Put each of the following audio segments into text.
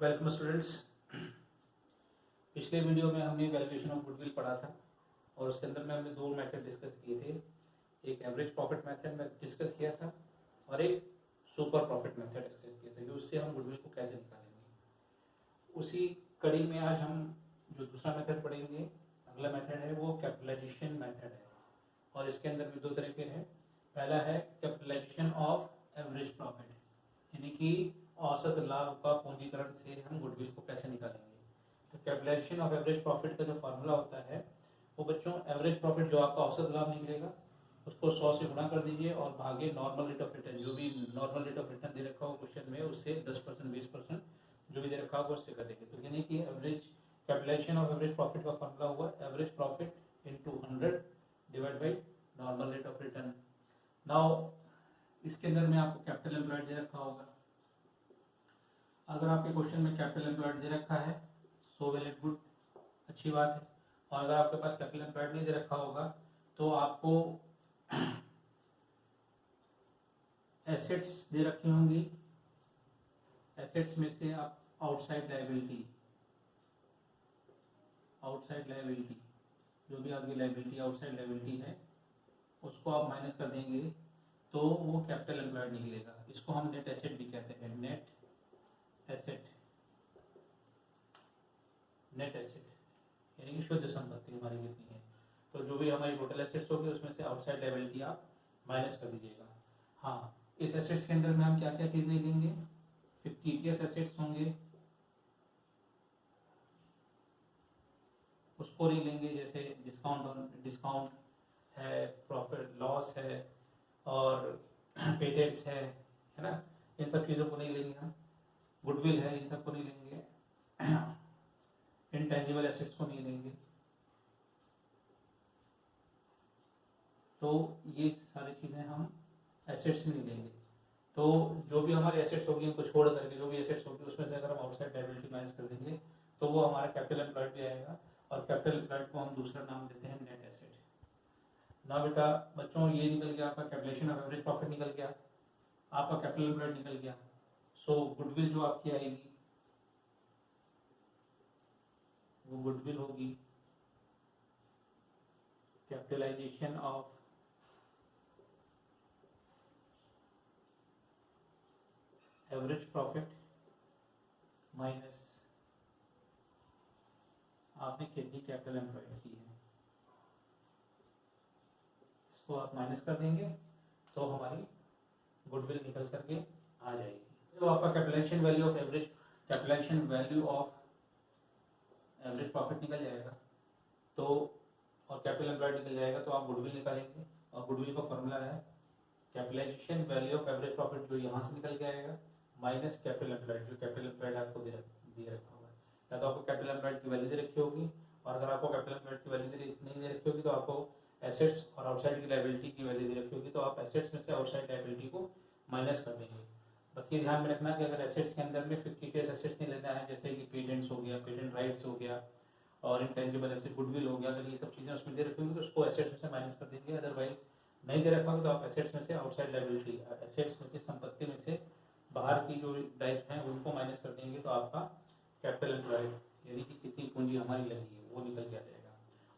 Welcome students. पिछले video में हमने वैल्यूएशन ऑफ गुडविल पढ़ा था और उसके अंदर में हमने दो मेथड डिस्कस किए थे। एक एवरेज प्रॉफिट मेथड में डिस्कस किया था और एक सुपर प्रॉफिट मेथड डिस्कस किया था कि उससे हम गुडविल को कैसे निकालेंगे। उसी कड़ी में आज हम जो दूसरा मेथड पढ़ेंगे, अगला मेथड है वो कैपिटलाइजेशन मेथड है और इसके अंदर भी दो तरह के हैं। पहला है कैपिटलाइजेशन ऑफ एवरेज प्रॉफिट, यानी कि औसत लाभ का पूंजीकरण से हम गुडविल को कैसे निकालेंगे। तो कैपिटलाइजेशन ऑफ एवरेज प्रॉफिट का जो फॉर्मूला होता है वो बच्चों, एवरेज प्रॉफिट जो आपका औसत लाभ निकलेगा उसको 100 से गुणा कर दीजिए और भागे नॉर्मल रेट ऑफ रिटर्न, जो भी नॉर्मल रेट ऑफ रिटर्न दे रखा हो क्वेश्चन में उससे 10% 20% जो भी दे रखा होगा उससे करेंगे। तो यानी कि average capitalization of average profit का फॉर्मूला हुआ average profit into 100 divide by normal rate of return. Now इसके अंदर में आपको कैपिटल एम्प्लॉयड दे रखा होगा। अगर आपके क्वेश्चन में कैपिटल एम्प्लॉयड दे रखा है सो वेल एंड गुड, अच्छी बात है। और अगर आपके पास कैपिटल एम्प्लॉयड नहीं दे रखा होगा तो आपको एसेट्स दे रखी होंगी। एसेट्स में से आप आउटसाइड लायबिलिटी जो भी आपकी लायबिलिटी आउटसाइड लायबिलिटी है उसको आप माइनस कर देंगे तो वो कैपिटल एम्प्लॉयड निकलेगा। इसको हम नेट एसेट भी कहते हैं। नेट एसेट यानी कि शुद्ध संपत्ति हमारी कितनी है। तो जो भी हमारी टोटल एसेट्स होगी उसमें से आउटसाइड लायबिलिटी आप माइनस कर दीजिएगा। हाँ, इस एसेट्स के अंदर में हम क्या क्या चीज़ें लेंगे, फिक्टिशियस एसेट्स होंगे उसको नहीं लेंगे, जैसे डिस्काउंट है, प्रॉफिट लॉस है और पेटेंट्स है ना, इन सब चीज़ों को नहीं लेंगे हम। गुडविल है, इन सब को नहीं लेंगे। इनटेंजिबल एसेट्स को नहीं लेंगे। तो ये सारी चीज़ें हम एसेट्स में नहीं लेंगे। तो जो भी हमारे एसेट्स होगी उनको छोड़ करके जो भी एसेट्स होगी उसमें से अगर हम आउटसाइड लायबिलिटी माइनस कर देंगे तो वो हमारा कैपिटल एम्प्लॉयड भी आएगा और कैपिटल एम्प्लॉयड को हम दूसरा नाम देते हैं नेट एसेट। ना बेटा बच्चों, ये निकल गया आपका कैपिटलाइजेशन ऑफ एवरेज प्रॉफिट निकल गया, आपका कैपिटल एम्प्लॉयड निकल गया। सो गुडविल जो आपकी आएगी वो गुडविल होगी capitalization of average profit minus आपने कितनी कैपिटल एम्प्लॉयड की है, इसको आप माइनस कर देंगे तो हमारी गुडविल निकल करके आ जाएगी। तो आपका capitalization value of average profit निकल जाएगा तो और कैपिटल एम्प्लॉयड निकल जाएगा तो आप गुडविल निकालेंगे और गुडविल का फॉर्मूला है capitalization value of average profit जो यहाँ से निकल के आएगा माइनस कैपिटल एम्प्लॉयड, जो कैपिटल एम्प्लॉयड आपको दे रखा होगा। या तो आपको कैपिटल एम्प्लॉयड की वैल्यू दे रखी होगी और अगर आपको कैपिटल एम्प्लॉयड की वैल्यू नहीं दे रखी होगी तो आपको एसेट्स और आउटसाइड की लायबिलिटी की वैल्यू दे रखी होगी तो आप एसेट्स में से आउटसाइड लायबिलिटी को माइनस कर देंगे। बस ये ध्यान में रखना कि अगर एसेट्स के अंदर में फिक्टिशियस एसेट्स नहीं लेना है, जैसे कि पेटेंट्स हो गया, पेटेंट राइट्स हो गया और इंटेंजिबल एसेट गुडविल हो गया, अगर ये सब चीज़ें उसमें दे रखी होंगी तो उसको एसेट्स में से माइनस कर देंगे। अदरवाइज नहीं दे रखा होगा तो आप एसेट्स में से आउटसाइड लायबिलिटी, एसेट्स में से संपत्ति में से बाहर की जो दायित्व हैं उनको माइनस कर देंगे तो आपका कैपिटल एम्प्लॉयड यानी कि कितनी पूंजी हमारी लगी है वो निकल के आ जाएगा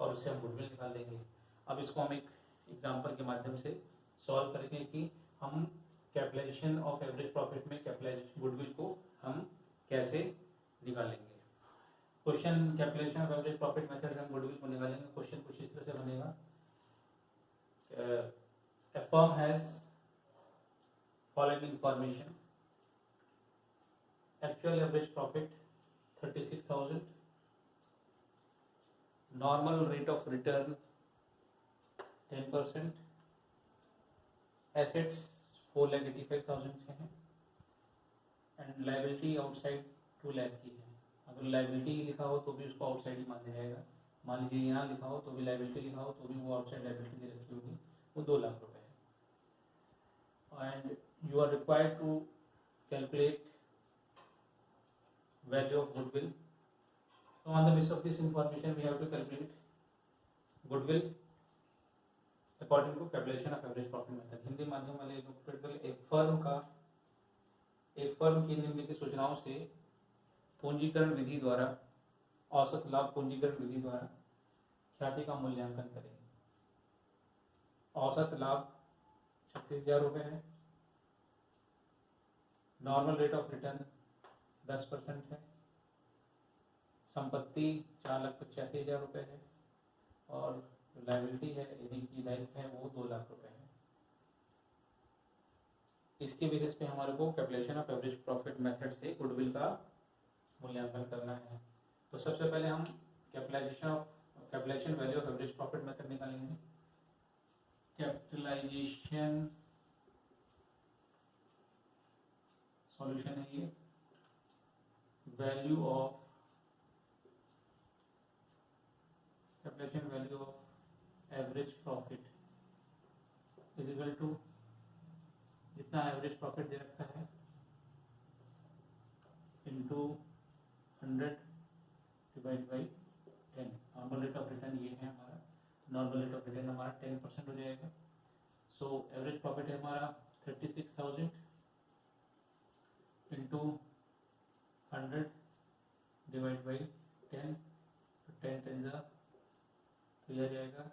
और उससे हम गुडविल निकाल देंगे। अब इसको हम एक एग्जांपल के माध्यम से सॉल्व करेंगे कि हम कैपिटलाइजेशन ऑफ एवरेज प्रॉफिट में कैपिटलाइजेशन गुडविल को हम कैसे निकालेंगे। Question capitalization of average profit method से हम गुडविल को निकालेंगे। क्वेश्चन कुछ इस तरह से बनेगा, a firm has following information: actual average profit 36,000, normal rate of return 10%, assets 4,85,000 के हैं एंड लायबिलिटी आउटसाइड 2 लाख की है। अगर लायबिलिटी लिखा हो तो भी उसको आउटसाइड ही माना जाएगा। मान लीजिए यहाँ लिखा हो तो भी लायबिलिटी लिखा हो तो भी वो आउटसाइड लायबिलिटी दे रखी होगी, वो 2 लाख रुपए है। And you are required to calculate value of goodwill. So on the basis of this information we have to calculate goodwill according to capitalization of average profit method. Hindi माध्यम वाले लोग एक फर्म की निम्नलिखित सूचनाओं से पूंजीकरण विधि द्वारा, औसत लाभ पूंजीकरण विधि द्वारा ख्याति का मूल्यांकन करेंगे। औसत लाभ 36,000 रुपये है। नॉर्मल रेट ऑफ रिटर्न 10% है। संपत्ति 4,85,000 रुपये है और लायबिलिटी है यानी कि दायित्व है वो 2 लाख रुपये है। इसके बेसिस पे हमारे को calculation of average profit method से गुडविल का मूल्यांकन करना है। तो सबसे पहले हम capitalization value of average profit method निकालेंगे। कैपिटलाइजेशन सॉल्यूशन है ये, value of capitalization value of average profit is equal to जितना एवरेज प्रॉफिट दे रखा है into 100 divide by 10। Normal rate of return ये है हमारा, नॉर्मल रेट ऑफ रिटर्न हमारा 10% हो जाएगा। सो एवरेज प्रॉफिट है हमारा 36,000 इंटू 100 डिवाइड बाई 10, तो 10 10 जा तो यह जाएगा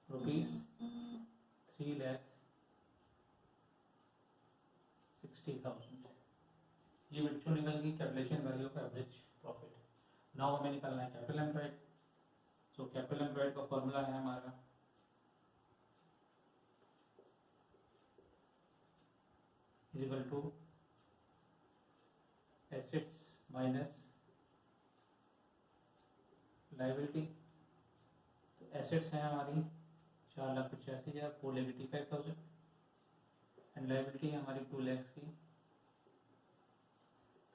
₹3,60,000। ये बच्चों निकल गई capitalization value of average profit. Now हमें निकालना है capital employed. So capital employed का फॉर्मूला है हमारा is equal to assets minus liability. तो एसेट्स हैं हमारी 4,85,000 4,85,000 एंड लायबिलिटी है हमारी 2 लाख की।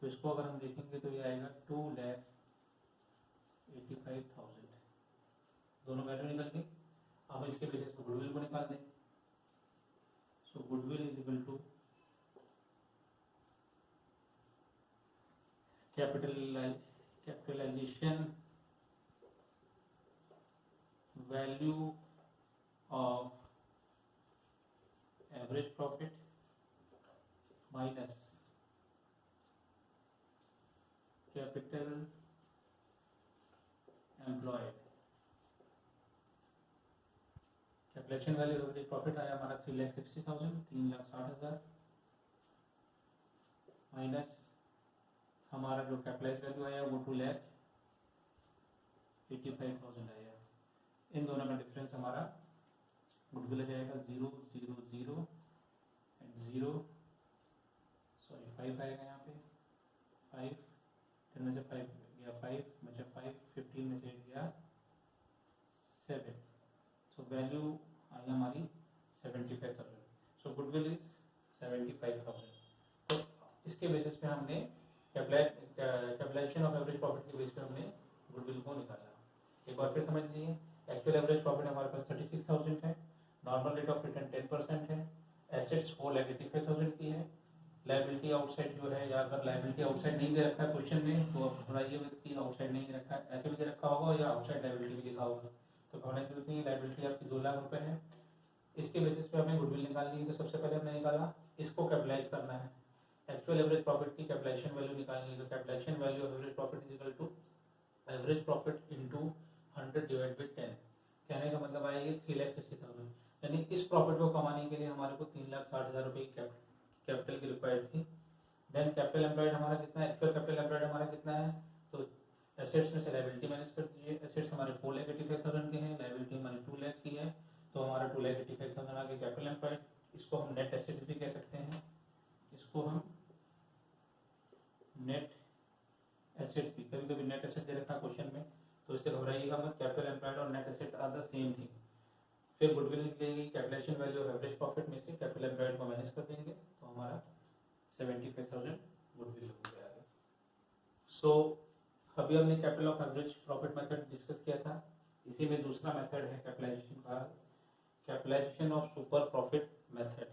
तो इसको अगर हम देखेंगे तो ये आएगा 2,85,000। दोनों वैल्यू निकल गई। अब इसके बेसिस पर गुडविल को निकाल दें। So goodwill is equal to capitalisation value of average profit minus capital employed. Capitalisation value of average profit आया हमारा 3,60,000 3,60,000 माइनस हमारा जो कैपिटलाइज वैल्यू आया वो 2,85,000 आया। इन दोनों का डिफरेंस हमारा गुडविल आ जाएगा 0 0 0 एंड 0 सॉरी 5 आएगा यहाँ पे 5 10 में से 5 गया 5 में से 5 15 में से गया 7। सो वैल्यू आई हमारी 75,000। सो गुडविल इज 75,000। तो इसके बेसिस पे हमने कैपिटलाइजेशन ऑफ एवरेज प्रॉफिट के बेस पे हमने गुडविल को निकाला। एक बार फिर समझ लीजिए, एक्चुअल एवरेज प्रॉफिट हमारे पास 36,000 है, नॉर्मल रेट ऑफ रिटर्न 10% है, एसेट्स 4,85,000 की है, लायबिलिटी आउटसाइड जो है, या अगर लायबिलिटी आउटसाइड नहीं दे रखा है क्वेश्चन में तो आप घबराइए मत कि आउटसाइड नहीं रखा है, ऐसे भी दे रखा होगा या आउटसाइड लायबिलिटी भी लिखा होगा, तो घबराने की जरूरत नहीं है। लायबिलिटी आपकी 2 लाख रुपए है। इसके बेसिस पे हमें गुडविल निकालनी है। तो सबसे पहले हमने निकाला, इसको कैपिटलाइज करना है। एक्चुअल एवरेज प्रॉफिट की कैपिटलाइजेशन वैल्यू निकालनी है। तो capitalization value of average profit is equal to average profit into 100 divide by 10। कहने का मतलब आया ये 3,60,000। यानी इस प्रॉफिट को कमाने के लिए हमारे को 3,60,000 रुपये की कैपिटल की रिक्वायर्ड थी। देन कैपिटल एम्प्लॉयड हमारा कितना है, एक्चुअल कैपिटल एम्प्लॉयड हमारा कितना है, तो एसेट्स में से लायबिलिटी माइनस कर दीजिए। एसेट्स हमारे 4,85,000 के हैं, लायबिलिटी हमारी 2 लाख की है, तो हमारा 2,85,000 आ गया कैपिटल एम्प्लॉयड। इसको हम नेट एसेट्स भी कह सकते हैं, इसको हम नेट एसेट्स भी, कभी कभी नेट एसेट दे रखा क्वेश्चन में, तो इससे घबराइएगा मत। कैपिटल एम्प्लॉयड और net asset are the same thing. फिर गुडविल निकलेगी, capitalization value of average profit में से कैपिटल एम्प्लॉयड को माइनस कर देंगे, तो हमारा 75,000 गुडविल हो गया है। सो अभी हमने capital of average profit method discuss किया था। इसी में दूसरा मेथड है कैपिटलाइजेशन का, capitalization of super profit method.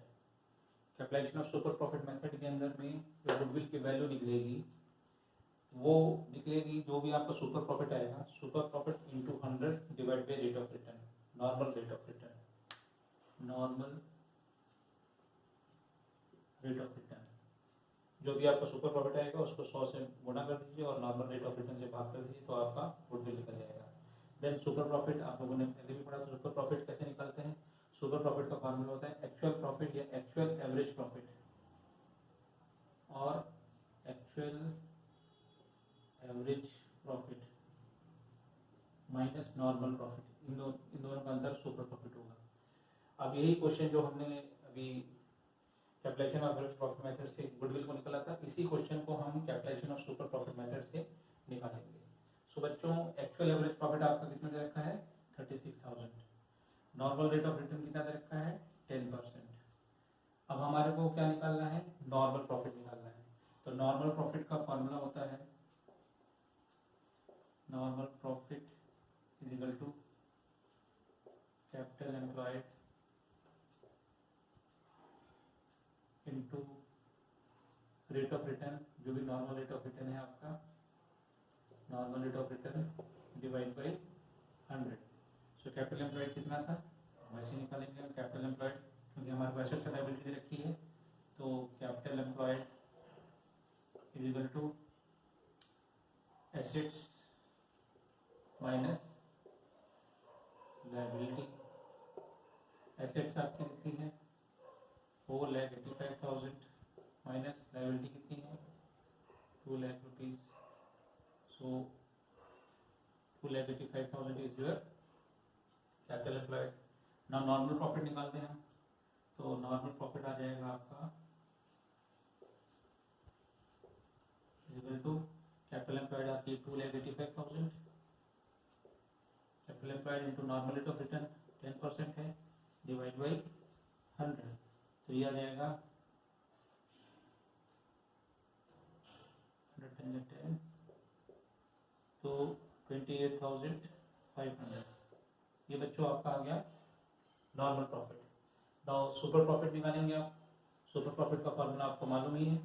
Capitalization of super profit method के अंदर में जो गुडविल की वैल्यू निकलेगी वो निकलेगी, जो भी आपका सुपर प्रॉफिट आएगा, super profit into 100 divide by rate of return, normal rate of return, normal rate of return. जो भी आपका सुपर प्रॉफिट आएगा उसको 100 से गुणा कर दीजिए और नॉर्मल रेट ऑफ रिटर्न से भाग कर दीजिए, तो आपका गुडविल निकल जाएगा। देन सुपर प्रॉफिट आप लोगों ने पहले भी पढ़ा था। सुपर प्रॉफिट कैसे निकालते हैं? सुपर प्रॉफिट का फॉर्मूला होता है एक्चुअल प्रॉफिट या एक्चुअल एवरेज प्रॉफिट और actual average profit minus normal profit, इन दोनों का अंतर सुपर प्रॉफिट होगा। अब यही क्वेश्चन जो हमने अभी capitalization of average profit method से गुडविल को निकाला था, इसी क्वेश्चन को हम capitalization of super profit method से निकालेंगे। सो बच्चों, एक्चुअल एवरेज प्रॉफिट आपका कितना दे रखा है? 36,000। नॉर्मल रेट ऑफ रिटर्न कितना दे रखा है? 10%। अब हमारे को क्या निकालना है? नॉर्मल प्रॉफिट निकालना है। तो नॉर्मल प्रॉफिट का फॉर्मूला होता है normal profit is equal to capital employed into rate of return, जो भी नॉर्मल रेट ऑफ रिटर्न है आपका, normal rate of return divide by 100। So capital employed कितना था वैसे निकालेंगे हम कैपिटल एम्प्लॉयड, क्योंकि हमारे पास एसेट्स लायबिलिटी रखी है। तो capital employed is equal to assets minus liability. Assets आपकी कितनी है? 4,85,000 माइनस लायबिलिटी कितनी है? 2 lakh rupees. So 2,85,000 is your capital employed. ना नॉर्मल प्रॉफिट निकालते हैं हम, तो नॉर्मल प्रॉफिट आ जाएगा आपका इक्वल टू कैपिटल एम्प्लॉयड आपकी 2,85,000, capital employed into normal rate of return 10% है डिवाइड बाई 100, तो ये आ जाएगा 110, तो 28,500। ये बच्चों आपका आ गया normal profit. Now super profit निकालेंगे आप। सुपर प्रॉफिट का फॉर्मूला आपको मालूम ही है।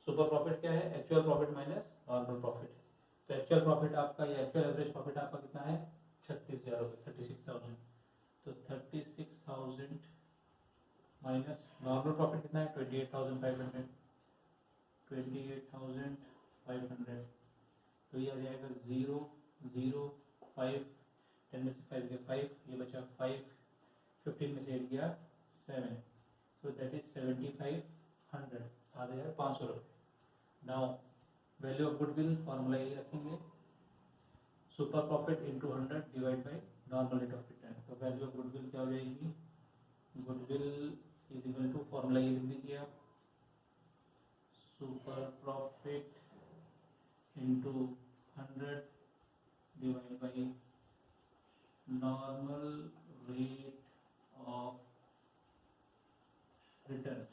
सुपर प्रॉफिट क्या है? Actual profit minus normal profit. तो एक्चुअल प्रॉफिट आपका या एक्चुअल एवरेज प्रॉफिट आपका कितना है? 36,000 रुपये, 36,000। तो 36,000 माइनस नॉर्मल प्रॉफिट कितना है? 28,500, 28,500। तो ये आ जाएगा 0, 0, 5, 10 में से 5 गया 5, ये बचा 5, 15 में से 8 गया 7, so that is 7,500, 7,500 रुपये। Now value of goodwill formula यही रखेंगे, super profit into 100 divide by normal rate of return. तो वैल्यू ऑफ गुडविल क्या हो जाएगी? Goodwill is equal to, formula ये लिख दीजिए आप, super profit into 100 divide by normal rate of return.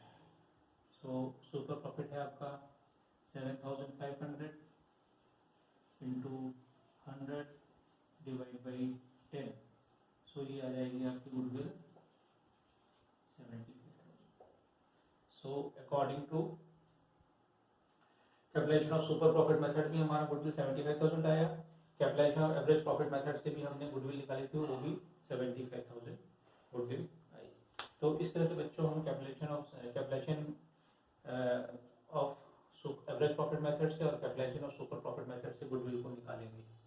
So super profit है आपका 7,500 इंटू 100 डिवाइड बाई 10, सो ये आ जाएगी आपकी goodwill 75,000। So according to capitalization of super profit method भी हमारा गुडविल 75,000 आया। Capitalization of average profit method से भी हमने गुडविल निकाली थी, वो भी 75,000 गुडविल आई। तो इस तरह से बच्चों हम capitalization of average profit method से और capitalization of super profit method से गुडविल को निकालेंगे।